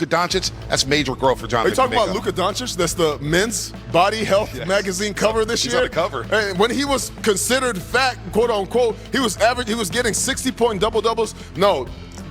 Luka Doncic, that's major growth for Jonathan. Are you talking Kuminga. about Luka Doncic? That's the men's body health magazine cover this He's year. on the cover. And when he was considered fat, quote unquote, he was getting 60-point double-doubles. No.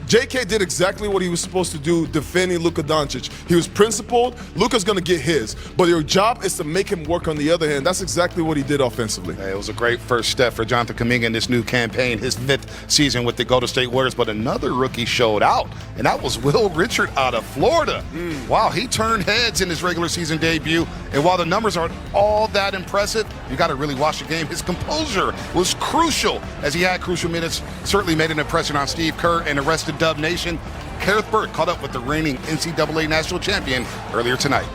JK did exactly what he was supposed to do defending Luka Doncic. He was principled. Luka's going to get his. But your job is to make him work on the other hand. That's exactly what he did offensively. It was a great first step for Jonathan Kuminga in this new campaign, his 5th season with the Golden State Warriors. But another rookie showed out, and that was Will Richard out of Florida. Wow, he turned heads in his regular season debut. And while the numbers aren't all that impressive, you got to really watch the game. His composure was crucial as he had crucial minutes. Certainly made an impression on Steve Kerr and the rest of Dub Nation. Kareth Burke caught up with the reigning NCAA national champion earlier tonight.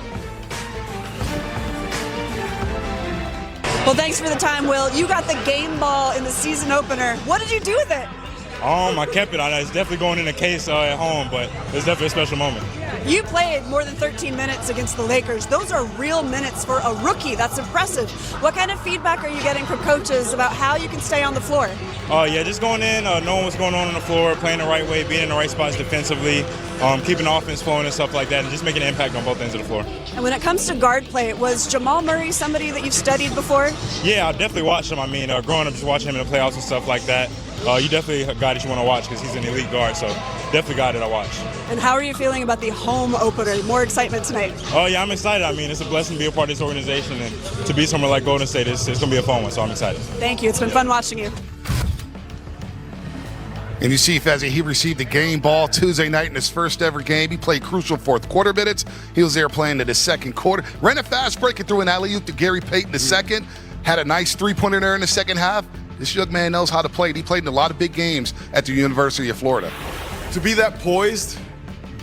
Well, thanks for the time, Will. You got the game ball in the season opener. What did you do with it? I kept it. It's definitely going in a case at home, but it's definitely a special moment. You played more than 13 minutes against the Lakers. Those are real minutes for a rookie. That's impressive. What kind of feedback are you getting from coaches about how you can stay on the floor? Just going in, knowing what's going on the floor, playing the right way, being in the right spots defensively, keeping the offense flowing and stuff like that, and just making an impact on both ends of the floor. And when it comes to guard play, was Jamal Murray somebody that you've studied before? Yeah, I definitely watched him. Growing up, just watching him in the playoffs and stuff like that. You definitely a guy that you want to watch because he's an elite guard, so definitely a guy that I watch. And how are you feeling about the home opener? More excitement tonight? Oh, yeah, I'm excited. It's a blessing to be a part of this organization, and to be somewhere like Golden State, it's going to be a fun one, so I'm excited. Thank you. It's been fun watching you. And you see Fezzi, he received the game ball Tuesday night in his first ever game. He played crucial fourth quarter minutes. He was there playing in the second quarter. Ran a fast break and threw an alley-oop to Gary Payton the second. Had a nice three-pointer there in the second half. This young man knows how to play. He played in a lot of big games at the University of Florida. To be that poised,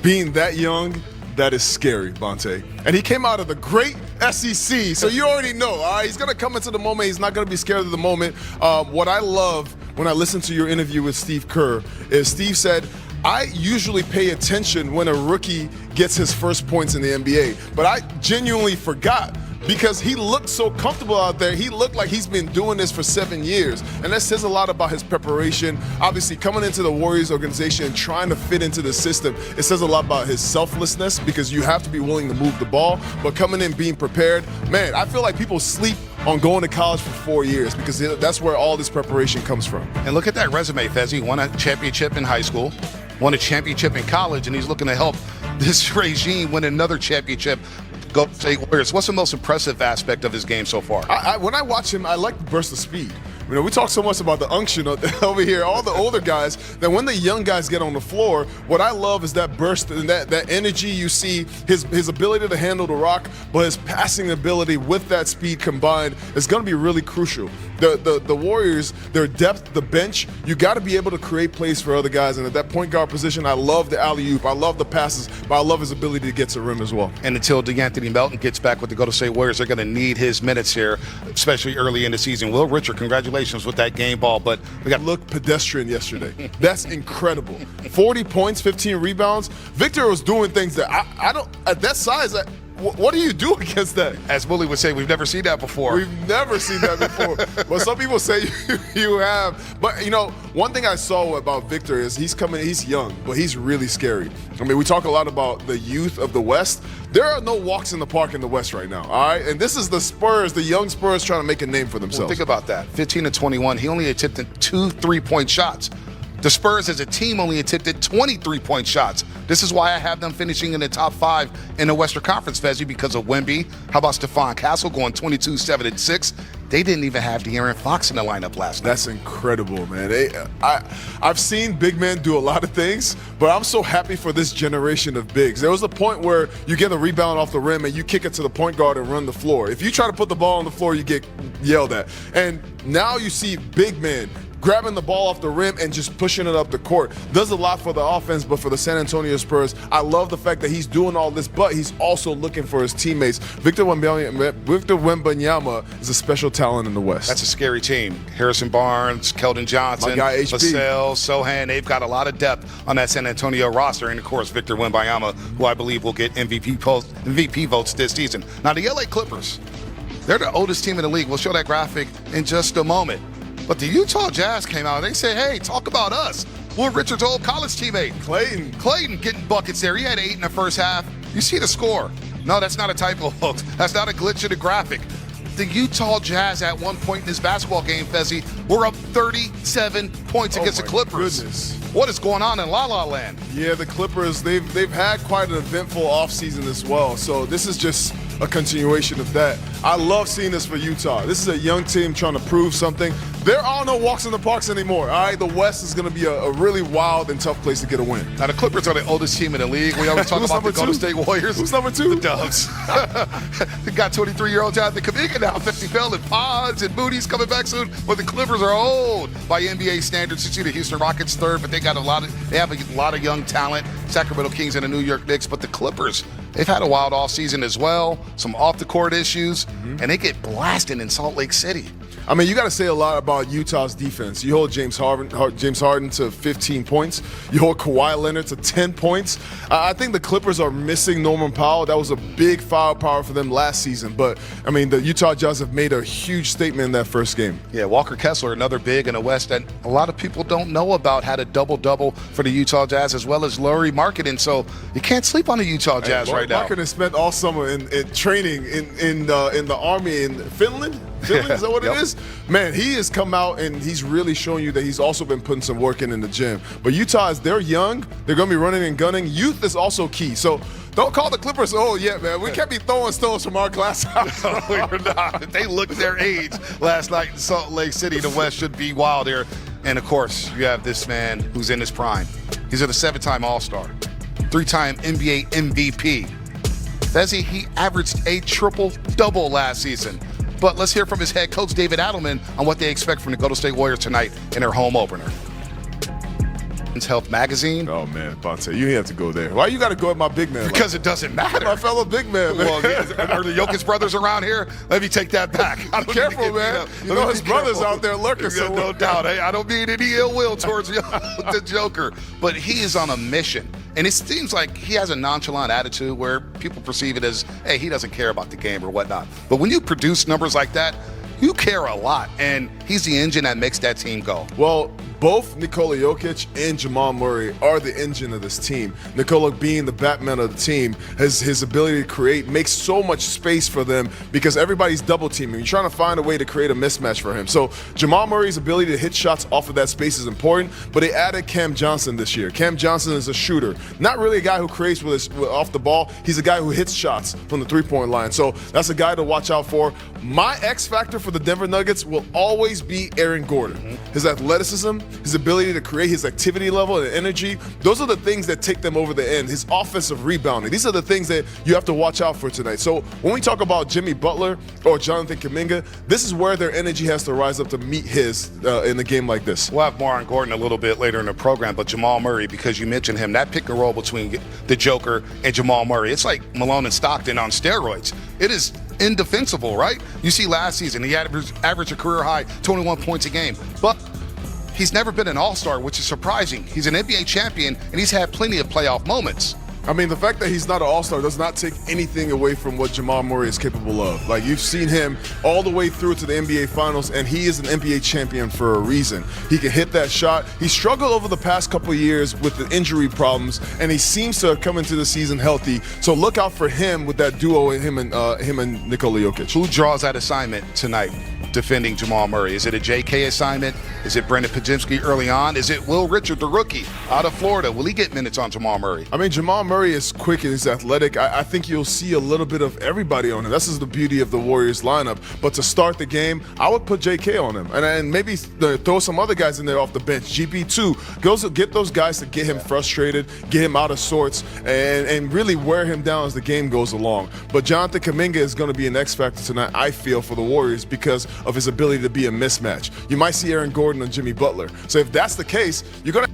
being that young, that is scary, Bonte. And he came out of the great SEC, so you already know. All right, he's going to come into the moment. He's not going to be scared of the moment. What I love when I listened to your interview with Steve Kerr is Steve said, I usually pay attention when a rookie gets his first points in the NBA, but I genuinely forgot because he looked so comfortable out there. He looked like he's been doing this for 7 years. And that says a lot about his preparation. Obviously, coming into the Warriors organization and trying to fit into the system, it says a lot about his selflessness because you have to be willing to move the ball. But coming in, being prepared, man, I feel like people sleep on going to college for 4 years because that's where all this preparation comes from. And look at that resume, Fezzi. He won a championship in high school, won a championship in college, and he's looking to help this regime win another championship. Golden State Warriors. What's the most impressive aspect of his game so far? When I watch him, I like the burst of speed. We talk so much about the unction over here, all the older guys, that when the young guys get on the floor, what I love is that burst and that energy. You see his ability to handle the rock, but his passing ability with that speed combined is going to be really crucial. The Warriors, their depth, the bench, you got to be able to create plays for other guys. And at that point guard position, I love the alley-oop, I love the passes, but I love his ability to get to the rim as well. And until DeAnthony Melton gets back with the Golden State Warriors, they're going to need his minutes here, especially early in the season. Will Richard, congratulations with that game ball, but we got look pedestrian yesterday. That's incredible. 40 points, 15 rebounds. Victor was doing things that I don't, at that size, what do you do against that? As Willie would say, we've never seen that before. We've never seen that before. But some people say you have. But, one thing I saw about Victor is he's young, but he's really scary. We talk a lot about the youth of the West. There are no walks in the park in the West right now, all right? And this is the Spurs, the young Spurs trying to make a name for themselves. Well, think about that. 15 to 21, he only attempted 2 3-point shots. The Spurs as a team only attempted 20 3-point shots. This is why I have them finishing in the top 5 in the Western Conference, Fezzi, because of Wemby. How about Stephon Castle going 22, 7, and 6? They didn't even have De'Aaron Fox in the lineup last night. That's incredible, man. I've seen big men do a lot of things, but I'm so happy for this generation of bigs. There was a point where you get a rebound off the rim and you kick it to the point guard and run the floor. If you try to put the ball on the floor, you get yelled at. And now you see big men grabbing the ball off the rim and just pushing it up the court. Does a lot for the offense, but for the San Antonio Spurs, I love the fact that he's doing all this, but he's also looking for his teammates. Victor Wembanyama is a special talent in the West. That's a scary team. Harrison Barnes, Keldon Johnson, my guy HB. Vassell, Sohan, they've got a lot of depth on that San Antonio roster. And, of course, Victor Wembanyama, who I believe will get MVP votes this season. Now, the LA Clippers, they're the oldest team in the league. We'll show that graphic in just a moment. But the Utah Jazz came out and they said, hey, talk about us. Will Richard's old college teammate. Clayton getting buckets there. He had 8 in the first half. You see the score. No, that's not a typo, folks. That's not a glitch in the graphic. The Utah Jazz at one point in this basketball game, Fezzi, were up 37 points against the Clippers. Goodness. What is going on in La La Land? Yeah, the Clippers, they've had quite an eventful offseason as well. So this is just a continuation of that. I love seeing this for Utah. This is a young team trying to prove something. There are no walks in the parks anymore, all right? The West is going to be a really wild and tough place to get a win. Now, the Clippers are the oldest team in the league. We always talk about the Golden State Warriors. Who's number 2? The Dubs. They got 23-year-old Jonathan Kuminga now, 50 Bell and Pods and Moody's coming back soon. But the Clippers are old by NBA standards. You see the Houston Rockets third, but they have a lot of young talent. Sacramento Kings and the New York Knicks. But the Clippers, they've had a wild offseason as well. Some off-the-court issues, and they get blasted in Salt Lake City. I mean, you got to say a lot about Utah's defense. You hold James Harden to 15 points. You hold Kawhi Leonard to 10 points. I think the Clippers are missing Norman Powell. That was a big firepower for them last season. But, I mean, the Utah Jazz have made a huge statement in that first game. Yeah, Walker Kessler, another big in the West that a lot of people don't know about, had a double-double for the Utah Jazz, as well as Lauri Markkanen. So you can't sleep on the Utah Jazz right now. Markkanen spent all summer in training in the Army in Finland. Is that what it is? Man, he has come out and he's really showing you that he's also been putting some work in the gym. But Utah, they're young. They're going to be running and gunning. Youth is also key. So don't call the Clippers, oh, yeah, man. We can't be throwing stones from our glass house. No, we're not. They looked their age last night in Salt Lake City. The West should be wild here. And, of course, you have this man who's in his prime. He's a 7-time All-Star, 3-time NBA MVP. Fezzi, he averaged a triple-double last season. But let's hear from his head coach, David Adelman, on what they expect from the Golden State Warriors tonight in their home opener. Health Magazine. Oh, man, Bonte, you have to go there. Why you got to go at my big man? Because it doesn't matter. My fellow big man, man. Well, are the Jokic brothers around here? Let me take that back. Careful, man. You know his brother's out there lurking. No doubt. Hey, I don't mean any ill will towards the Joker. But he is on a mission. And it seems like he has a nonchalant attitude where people perceive it as, hey, he doesn't care about the game or whatnot. But when you produce numbers like that, you care a lot. And he's the engine that makes that team go. Well, both Nikola Jokic and Jamal Murray are the engine of this team. Nikola being the Batman of the team, his ability to create makes so much space for them because everybody's double teaming. You're trying to find a way to create a mismatch for him. So Jamal Murray's ability to hit shots off of that space is important, but they added Cam Johnson this year. Cam Johnson is a shooter. Not really a guy who creates off the ball. He's a guy who hits shots from the three-point line. So that's a guy to watch out for. My X factor for the Denver Nuggets will always be Aaron Gordon. His athleticism, his ability to create, his activity level and energy, those are the things that take them over the end. His offensive rebounding, these are the things that you have to watch out for tonight. So when we talk about Jimmy Butler or Jonathan Kuminga, this is where their energy has to rise up to meet his in a game like this. We'll have more on Gordon a little bit later in the program, but Jamal Murray, because you mentioned him, that pick and roll between the Joker and Jamal Murray, it's like Malone and Stockton on steroids. It is indefensible, right? You see last season, he averaged a career high 21 points a game, but he's never been an all-star, which is surprising. He's an NBA champion, and he's had plenty of playoff moments. I mean, the fact that he's not an all-star does not take anything away from what Jamal Murray is capable of. Like, you've seen him all the way through to the NBA Finals, and he is an NBA champion for a reason. He can hit that shot. He struggled over the past couple of years with the injury problems, and he seems to have come into the season healthy. So look out for him with that duo in him and Nikola Jokic. Who draws that assignment tonight defending Jamal Murray? Is it a JK assignment? Is it Brendan Podziemski early on? Is it Will Richard, the rookie out of Florida? Will he get minutes on Jamal Murray? I mean, Jamal Murray is quick and he's athletic. I think you'll see a little bit of everybody on him. This is the beauty of the Warriors lineup. But to start the game, I would put JK on him. And maybe throw some other guys in there off the bench. GP2, get those guys to get him frustrated, get him out of sorts, and really wear him down as the game goes along. But Jonathan Kuminga is going to be an X factor tonight, I feel, for the Warriors because of his ability to be a mismatch. You might see Aaron Gordon and Jimmy Butler. So if that's the case, you're going to